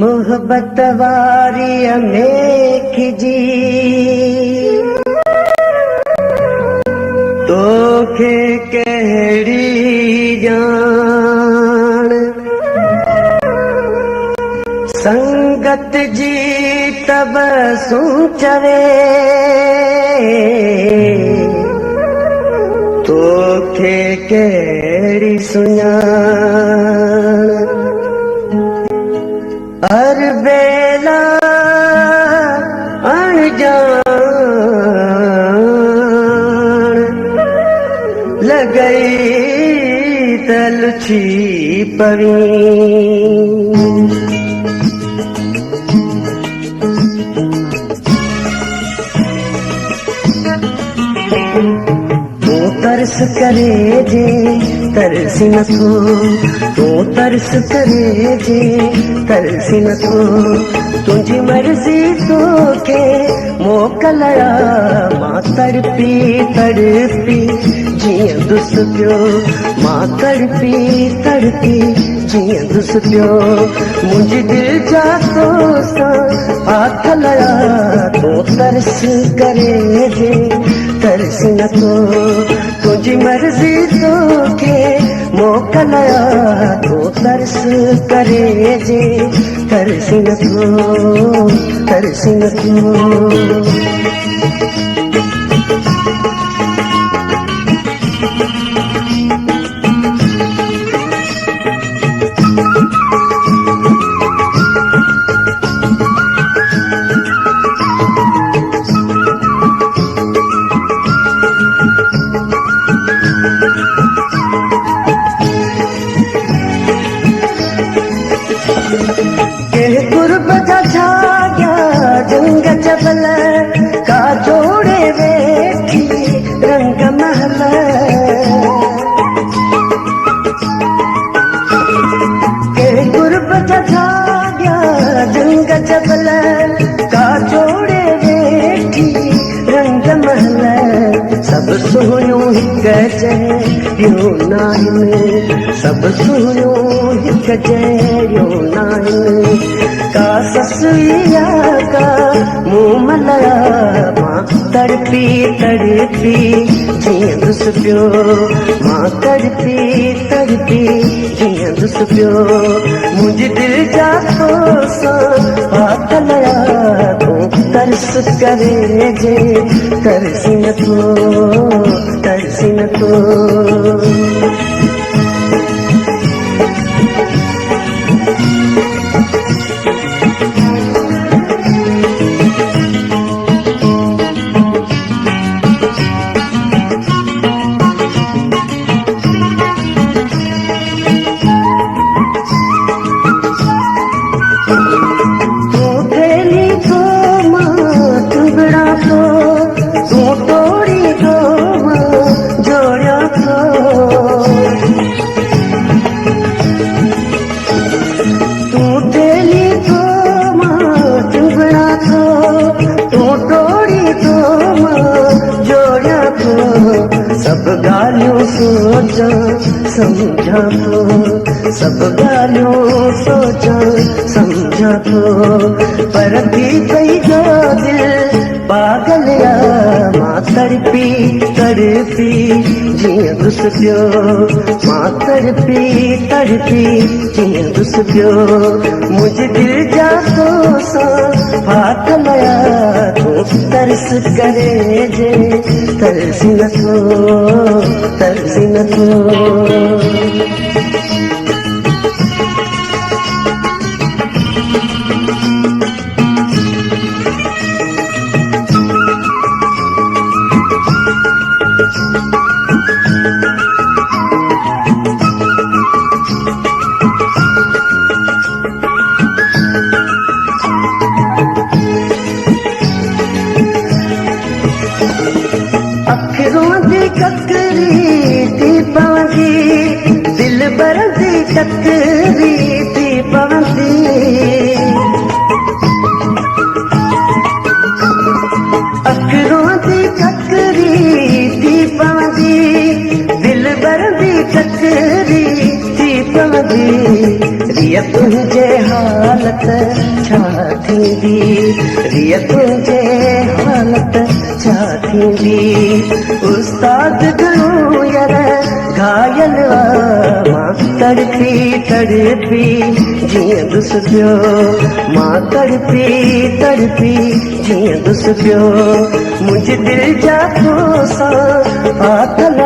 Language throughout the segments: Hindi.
मोहब्बत वारी अमेख जी तोखे कहिड़ी जान संगत जी तब चवे तोखे कहिड़ी सुञाण हर बेला अणजान लगई तलछी पवी तरस करे जे तरसी नथो तू तरस करे जे तरसी नथो तुझी मर्जी तोखे मोकलया मां तड़पी तड़पी जियां दुस पियो मां तड़पी तड़पी जियां दुस पियो मुंहिंजी दिल जा तो हाथ लया तू तरस करे जे तरस नथो तुझी मर्जी तोखे मोकलया तो तरस करे जे तरस नथो तरस नथो जंग जबल का जोड़े वेठी रंग महल के गुरबत जाग्या जंग जबल का जोड़े वेठी रंग महल सब सोनियूं हिक जहिड़ियूं नाहिनि सब सोनियूं हिक जहिड़ियूं नाहिनि का ससुया का मुंह मलया मां तड़पी तड़पी जियां दुस पियो मां तड़पी तड़पी जियां दुस पियो मुंहिंजी दिल जा तो हाथ लया तू तरस करे जे तरसी नथो तरसी नथो सब गालियों सोचा समझा तो सब गालियों सोचा समझा तो पर भी कई जो दिल पागलिया मां तड़पी तड़पी जियां दुस पियो मां तड़पी तड़पी जियां दुस पियो मुंहिंजे दिल जा तो हाथ लया तू तरस करे जे तरसी नथो तरसी नथो अखरों दी ककरी थी पांदी दिल भर छा थींदी रिय तुंहिंजे हालत छा थींदी उस्ताद घणो यार घायल मां तड़पी तड़पी जीअं दुस पियो मां तड़पी तड़पी जीअं दुस पियो मुंहिंजे दिलि जा कोसा फाथल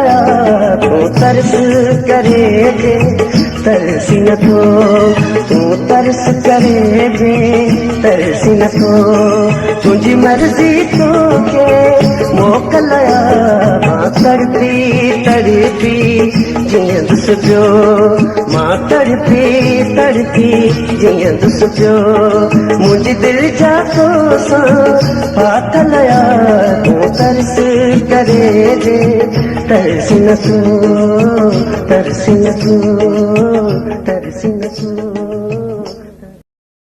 तूं तरस करे जे तरसी नथो तूं तरस करे जे तरसी नथो तुंहिंजी मर्ज़ी तोखे मोकिलिया मां तड़पी तड़पी जीअं दुस पियो मां तड़पी तड़पी जीअं दुस पियो मुंहिंजी दिलि जा कोसा फाथल तूं तरस करे जे तरसी नथो तरसी नथो तरसी नथो